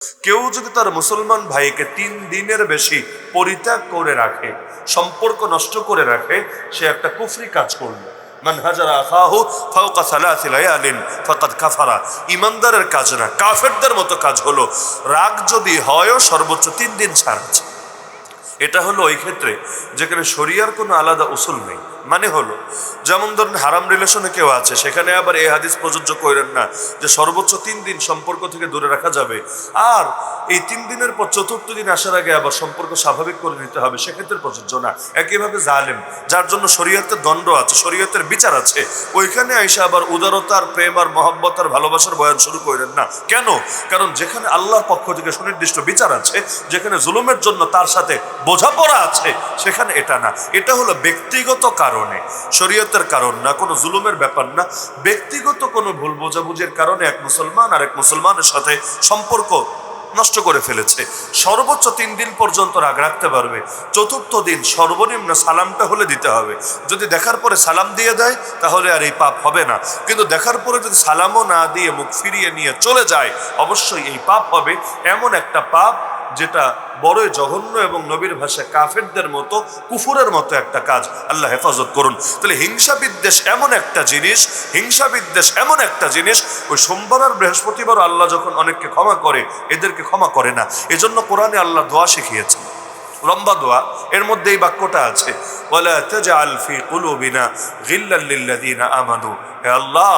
কেউ যদি তার মুসলমান ভাইকে 3 দিনের বেশি পরিত্যাগ করে রাখে, সম্পর্ক নষ্ট করে রাখে, সে একটা কুফরি কাজ করলো। মান হাজারা আখাহু ফাওকা সালাসি লায়ালিন ফাকাদ কাফারা। ইমানদারের কাজ না, কাফেরদের মতো কাজ হলো। রাগ যদি হয়ও সর্বোচ্চ 3 দিন ছাড় আছে। এটা হলো ওই ক্ষেত্রে যেখানে শরিয়ার কোনো আলাদা উসুল নেই। মানে হলো যেমন ধরুন হারাম রিলেশনে কেউ আছে, সেখানে আবার এই হাদিস প্রযোজ্য করেন না যে সর্বোচ্চ 3 দিন সম্পর্ক থেকে দূরে রাখা যাবে, আর এই 3 দিনের পর 4র্থ দিন আসার আগে আবার সম্পর্ক স্বাভাবিক করে নিতে হবে, সেক্ষেত্রে প্রযোজ্য না। একইভাবে জালেম, যার জন্য শরীয়তের দণ্ড আছে, শরীয়তের বিচার আছে, ওইখানে আইসা আবার উদারতার, প্রেম আর মহব্বত আর ভালোবাসার বয়ান শুরু করেন না। কেন? কারণ যেখানে আল্লাহর পক্ষ থেকে সুনির্দিষ্ট বিচার আছে, যেখানে জুলুমের জন্য তার সাথে বোঝাপড়া আছে, সেখানে এটা না। এটা হলো ব্যক্তিগত কারণে, শরীয়তের কারণ না, কোনো জুলুমের ব্যাপার না। ব্যক্তিগত কোনো ভুল বোঝাবুঝির কারণে এক মুসলমান আর এক মুসলমানের সাথে সম্পর্ক নষ্ট করে ফেলেছে। সর্বোচ্চ 3 দিন পর্যন্ত রাগ রাখতে পারবে। 4র্থ দিন সর্বনিম্ন সালামটা হলে দিতে হবে। যদি দেখার পরে সালাম দিয়ে দেয় তাহলে আর এই পাপ হবে না, কিন্তু দেখার পরে যদি সালামও না দিয়ে মুখ ফিরিয়ে নিয়ে চলে যায়, অবশ্যই এই পাপ হবে। এমন একটা পাপ যেটা বড়ই জঘন্য এবং নবীর ভাষায় কাফেরদের মতো, কুফুরের মতো একটা কাজ। আল্লাহ হেফাজত করুন। তাহলে হিংসা বিদ্বেষ এমন একটা জিনিস, হিংসা বিদ্বেষ এমন একটা জিনিস, ওই সোমবার আর বৃহস্পতিবার আল্লাহ যখন অনেককে ক্ষমা করে, এদেরকে ক্ষমা করে না। এজন্য কোরআনে আল্লাহ দোয়া শিখিয়েছেন, লম্বা দোয়া, এর মধ্যে এই বাক্যটা আছে, ওয়ালা তাজআল ফি কুলুবিনা গিল্লাল লিল্লাযিনা আমানু। হে আল্লাহ,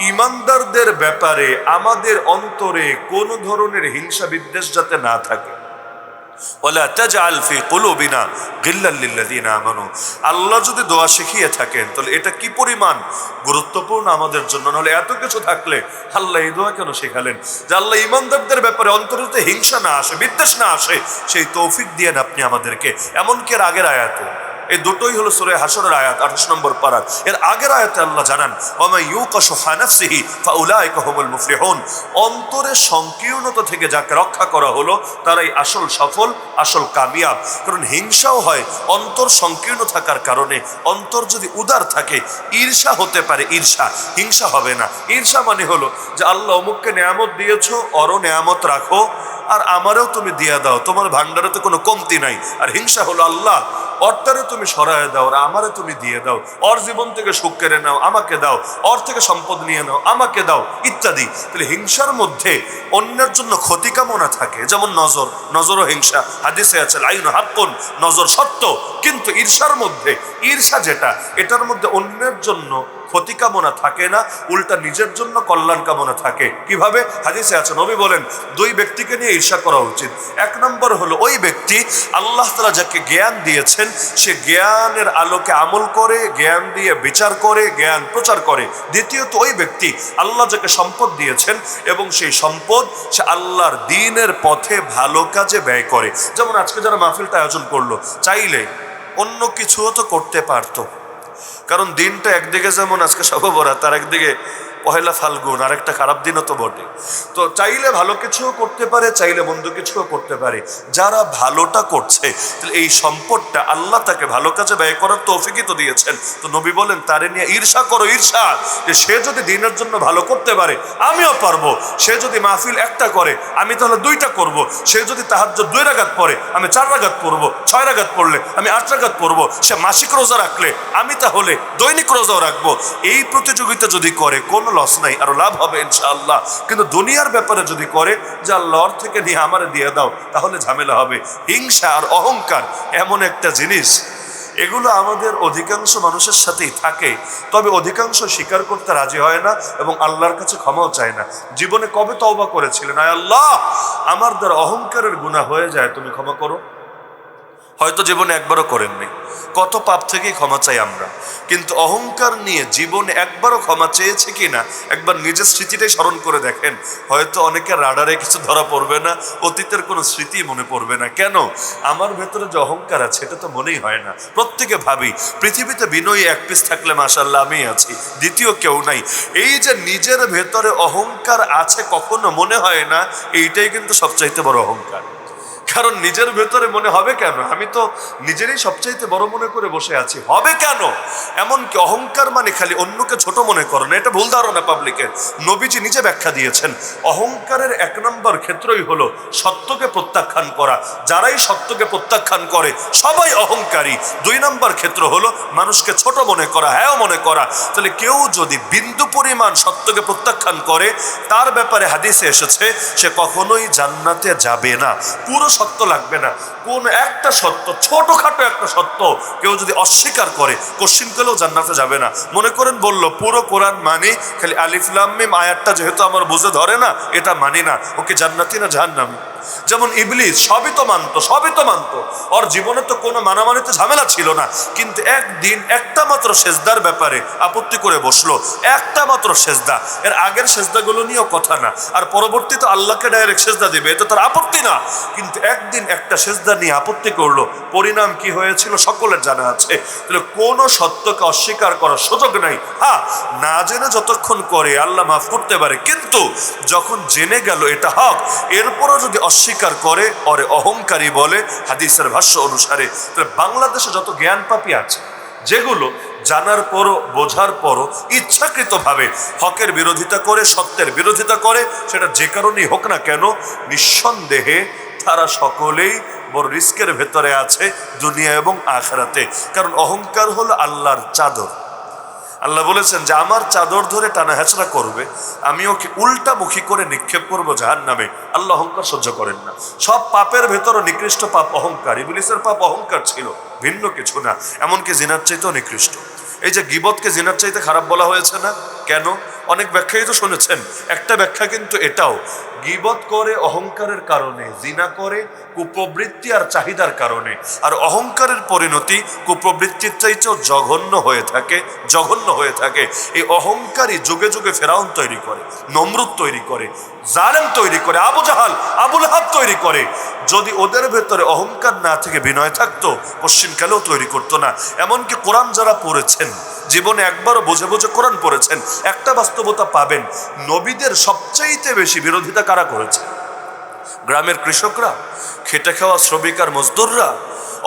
ঈমানদারদের ব্যাপারে আমাদের অন্তরে কোন ধরনের হিংসা বিদ্বেষ যাতে না থাকে। ওয়ালা তাজআল ফি কুলুবিনা গিল্লাল লিল্লাযিনা আমানু। আল্লাহ যদি দোয়া শিখিয়ে থাকেন তাহলে এটা কি পরিমাণ গুরুত্বপূর্ণ আমাদের জন্য। নাহলে এত কিছু থাকলে আল্লাহ এই দোয়া কেন শেখালেন? যে আল্লাহ ঈমানদারদের ব্যাপারে অন্তরে যাতে হিংসা না আসে, বিদ্বেষ না আসে, সেই তৌফিক দিয়েন আপনি আমাদেরকে। এমনকি এর আগের আয়াতে, এই দুটোই হলো সূরা হাশরের আয়াত 28 নম্বর পারা। এর আগের আয়াতে আল্লাহ জানান, ওয়া মান ইউকা শুহা নাফসিহি ফাউলাইকা হুমুল মুফলিহুন। অন্তরের সংকীর্ণতা থেকে যাকে রক্ষা করা হলো তারাই আসল সফল, আসল কামিয়াব। কারণ হিংসাও হয় অন্তর সংকীর্ণ থাকার কারণে। অন্তর যদি উদার থাকে, ঈর্ষা হতে পারে, ঈর্ষা, হিংসা হবে না। ঈর্ষা মানে হলো যে আল্লাহ অমুককে নেয়ামত দিয়েছো, অরও নেয়ামত রাখো, আর আমারও তুমি দিয়ে দাও, তোমার ভান্ডারে তো কোনো কমতি নাই। আর হিংসা হলো আল্লাহ অর্থারে তুমি সরায় দাও, আর আমারে তুমি দিয়ে দাও, ওর জীবন থেকে সুখ কেড়ে নাও, আমাকে দাও, ওর থেকে সম্পদ নিয়ে নাও, আমাকে দাও, ইত্যাদি। তাহলে হিংসার মধ্যে অন্যের জন্য ক্ষতি কামনা থাকে। যেমন নজর, নজরও হিংসা, হাদিসে আছে আইন হাক্কুন, নজর সত্য। কিন্তু ঈর্ষার মধ্যে, ঈর্ষা যেটা, এটার মধ্যে অন্যের জন্য ক্ষতি কামনা থাকে না, উল্টা নিজের জন্য কল্যাণ কামনা থাকে। কিভাবে? হাদিসে আছে, নবী বলেন 2 ব্যক্তিকে নিয়ে ঈর্ষা করা উচিত। 1 নম্বর হলো ওই ব্যক্তি আল্লাহ তাআলা যাকে জ্ঞান দিয়েছেন, সে জ্ঞানের আলোকে আমল করে, জ্ঞান দিয়ে বিচার করে, জ্ঞান প্রচার করে। দ্বিতীয়ত ওই ব্যক্তি আল্লাহ যাকে সম্পদ দিয়েছেন এবং সেই সম্পদ সে আল্লাহর দ্বীনের পথে ভালো কাজে ব্যয় করে। যেমন আজকে যারা মাহফিলটা আয়োজন করলো, চাইলে অন্য কিছুও তো করতে পারতো। কারণ দিনটা একদিকে যেমন আজকে শবে বরাত, তার একদিকে পহেলা ফাল্গুন, আর একটা খারাপ দিনও তো বটে। তো চাইলে ভালো কিছুও করতে পারে, চাইলে মন্দ কিছুও করতে পারে। যারা ভালোটা করছে, তাহলে এই সম্পদটা আল্লাহ তাকে ভালো কাজে ব্যয় করার তৌফিকই তো দিয়েছেন। তো নবী বলেন তারে নিয়ে ঈর্ষা করো, ঈর্ষা, যে সে যদি দিনের জন্য ভালো করতে পারে আমিও পারবো। সে যদি মাহফিল একটা করে আমি তাহলে 2টা করব। সে যদি তাহাজ্জুদ 2 রাকাত পড়ে আমি 4 রাকাত পড়বো, 6 রাকাত পড়লে আমি 8 রাকাত পড়বো। সে মাসিক রোজা রাখলে আমি তাহলে দৈনিক রোজাও রাখবো। এই প্রতিযোগিতা যদি করে কোনো লস নাই, আরো লাভ হবে ইনশাআল্লাহ। কিন্তু দুনিয়ার ব্যাপারে যদি করে যে আল্লাহর থেকে নিয়ে আমারে দিয়ে দাও, তাহলে ঝামেলা হবে। হিংসা আর অহংকার এমন একটা জিনিস, এগুলো আমাদের অধিকাংশ মানুষের সাথেই থাকে, তবে অধিকাংশ স্বীকার করতে রাজি হয় না এবং আল্লাহর কাছে ক্ষমাও চায় না। জীবনে কবে তওবা করেছিলেন, আয় আল্লাহ আমার দ্বারা অহংকারের গুনাহ হয়ে যায়, তুমি ক্ষমা করো? হয়তো জীবনে একবারও করেননি। কত পাপ থেকেই ক্ষমা চাই আমরা, কিন্তু অহংকার নিয়ে জীবনে একবারও ক্ষমা চেয়েছে কিনা একবার নিজের স্মৃতিটাই স্মরণ করে দেখেন। হয়তো অনেকের রাডারে কিছু ধরা পড়বে না, অতীতের কোনো স্মৃতি মনে পড়বে না। কেন? আমার ভেতরে যে অহংকার আছে এটা তো মনেই হয় না। প্রত্যেকে ভাবি পৃথিবীতে বিনয়ী 1 পিস থাকলে মাশাআল্লাহ আমি আছি, দ্বিতীয় কেউ নাই। এই যে নিজের ভেতরে অহংকার আছে কখনো মনে হয় না, এইটাই কিন্তু সবচাইতে বড় অহংকার। কারণ নিজের ভেতরে মনে হবে কেন, আমি তো নিজেরই সবচাইতে বড় মনে করে বসে আছি, হবে কেন? এমনকি অহংকার মানে খালি অন্যকে ছোট মনে করো না, এটা ভুল ধারণা পাবলিকের। নবীজি নিজে ব্যাখ্যা দিয়েছেন, অহংকারের এক নম্বর ক্ষেত্রই হলো সত্যকে প্রত্যাখ্যান করা। যারাই সত্যকে প্রত্যাখ্যান করে সবাই অহংকারী। 2 নম্বর ক্ষেত্র হলো মানুষকে ছোট মনে করা, হ্যাঁ মনে করা। তাহলে কেউ যদি বিন্দু পরিমাণ সত্যকে প্রত্যাখ্যান করে, তার ব্যাপারে হাদিসে এসেছে সে কখনোই জান্নাতে যাবে না। পুরো সত্য লাগবে না, কোন একটা সত্য, ছোটখাটো একটা সত্য কেউ যদি অস্বীকার করে, কোশ্চিন করলেও জান্নাতে যাবে না। মনে করেন বলল পুরো কোরআন মানি, খালি আলিফ লাম মিম আয়াতটা যেহেতু আমার বুঝে ধরে না, এটা মানি না, ওকে জান্নাতি না জাহান্নামী। যেমন ইবলিস সবই তো মানতো, ওর জীবনে তো কোনো মানামানিতে ঝামেলা ছিল না, কিন্তু একদিন একটা মাত্র সেজদার ব্যাপারে আপত্তি করে বসলো, একটা মাত্র সেজদা। এর আগের সেজদাগুলো নিয়েও কথা না, আর পরবর্তীতে আল্লাহকে ডাইরেক্ট সেজদা দিবে, এটা তার আপত্তি না। কিন্তু একদিন একটা সেজদা নিয়ে আপত্তি করলো, পরিণাম কি হয়েছিল সকলের জানা আছে। তাহলে কোনো সত্যকে অস্বীকার করার সুযোগ নাই। হ্যাঁ, না জেনে যতক্ষণ করে আল্লাহ মাফ করতে পারে, কিন্তু যখন জেনে গেল এটা হক, এরপরও যদি অস্বীকার করে ওরে অহংকারী বলে হাদিসের ভাষ্য অনুসারে। তাহলে বাংলাদেশে যত জ্ঞান পাপী আছে, যেগুলো জানার পরও বোঝার পরও ইচ্ছাকৃতভাবে হকের বিরোধিতা করে, সত্যের বিরোধিতা করে, সেটা যে কারণেই হোক না কেন, নিঃসন্দেহে তারা সকলেই বড় রিস্কের ভেতরে আছে দুনিয়া এবং আখিরাতে। কারণ অহংকার হলো আল্লাহর চাদর। আল্লাহ বলেছেন যে আমার চাদর ধরে টানা হেঁচড়া করবে, আমি ওকে উল্টামুখী করে নিক্ষেপ করবো জাহান্নামে। আল্লাহ অহংকার সহ্য করেন না। সব পাপের ভেতরও নিকৃষ্ট পাপ অহংকার। ইবলিসের পাপ অহংকার ছিল, ভিন্ন কিছু না। এমনকি জিনার চাইতেও নিকৃষ্ট। এই যে গীবতকে জিনার চাইতে খারাপ বলা হয়েছে না কেন? অনেক ব্যাখ্যাই তো শুনেছেন। একটা ব্যাখ্যা কিন্তু এটাও, গীবত করে অহংকারের কারণে, জিনা করে কুপ্রবৃত্তি আর চাহিদার কারণে। আর অহংকারের পরিণতি কুপ্রবৃত্তির চাইতেও জঘন্য হয়ে থাকে। এই অহংকারী যুগে যুগে ফেরাউন তৈরি করে, নমরুদ তৈরি করে, জালেম তৈরি করে, আবু জাহাল আবু লাহাব তৈরি করে। যদি ওদের ভেতরে অহংকার না থেকে বিনয় থাকতো, পশ্চিমকালেও তৈরি করতো না। এমনকি কোরআন যারা পড়েছেন, জীবনে একবারও বুঝে বুঝে কোরআন পড়েছেন, একটা বাস্তবতা পাবেন, নবীদের সবচাইতে বেশি বিরোধিতা কারা করেছে? গ্রামের কৃষকরা, খেটে খাওয়া শ্রমিক আর মজদুররা,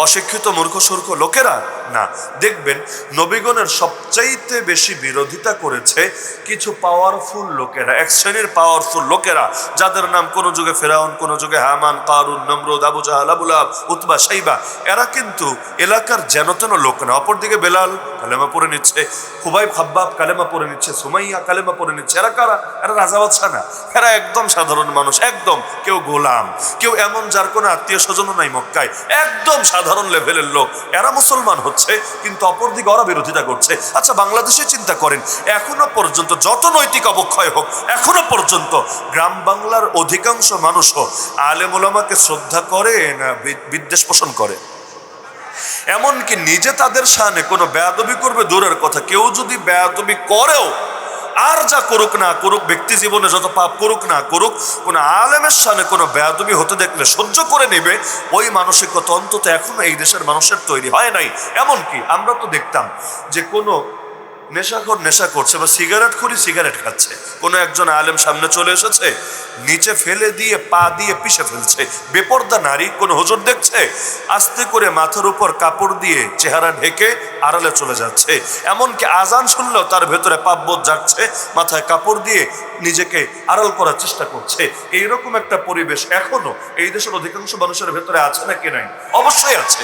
অশিক্ষিত মূর্খ সূর্খ লোকেরা না। দেখবেন নবীগণের সবচাইতে বেশি বিরোধিতা করেছে কিছু পাওয়ারফুল লোকেরা, এক শ্রেণীর পাওয়ারফুল লোকেরা, যাদের নাম কোনো যুগে ফেরাউন, কোনো যুগে হামান, কারুন, নমরুদ, আবু জাহাল, আবু লাহাব, উতবা, শাইবা। এরা কিন্তু এলাকার যেন তেন লোক না। অপরদিকে বেলাল কালেমা পড়ে নিচ্ছে, হুবাইব খাব্বাব কালেমা পড়ে নিচ্ছে, সুমাইয়া কালেমা পড়ে নিচ্ছে। এরা কারা? এরা রাজা বাদশা না, এরা একদম সাধারণ মানুষ। একদম কেউ গোলাম, কেউ এমন যার কোনো আত্মীয় স্বজনও নাই মক্কায়, একদম সাধারণ লেভেলের লোক। এরা মুসলমান হচ্ছে, কিন্তু অপরদিকে ওরা বিরোধিতা করছে। আচ্ছা, বাংলাদেশে চিন্তা করেন, এখনো পর্যন্ত যত নৈতিক অবক্ষয় হোক, এখনো পর্যন্ত গ্রাম বাংলার অধিকাংশ মানুষও আলেম ওলামাকে শ্রদ্ধা করে না বিদ্বেষ পোষণ করে? এমনকি নিজে তাদের সামনে কোনো বেয়াদবি করবে দূরের কথা, কেউ যদি বেয়াদবি করেও, আর যা করুক না করুক, ব্যক্তি জীবনে যত পাপ করুক না করুক, কোনো আলেমের সামনে কোনো বেয়াদবি হতে দেখলে সহ্য করে নেবে। ওই মানসিকতা অন্তত এখনো এই দেশের মানুষের তৈরি হয় নাই। এমনকি আমরা তো দেখতাম যে কোনো নেশাখোর নেশা করছে বা সিগারেট খাচ্ছে, কোনো একজন আলেম সামনে চলে এসেছে, নিচে ফেলে দিয়ে পা দিয়ে পিষে ফেলছে। বেপর্দা নারী কোনো হুজুর দেখছে, আস্তে করে মাথার উপর কাপড় দিয়ে চেহারা ঢেকে আড়ালে চলে যাচ্ছে। এমনকি আজান শুনলেও তার ভেতরে পাপবোধ জাগছে, মাথায় কাপড় দিয়ে নিজেকে আড়াল করার চেষ্টা করছে। এইরকম একটা পরিবেশ এখনো এই দেশের অধিকাংশ মানুষের ভেতরে আছে নাকি নাই? অবশ্যই আছে।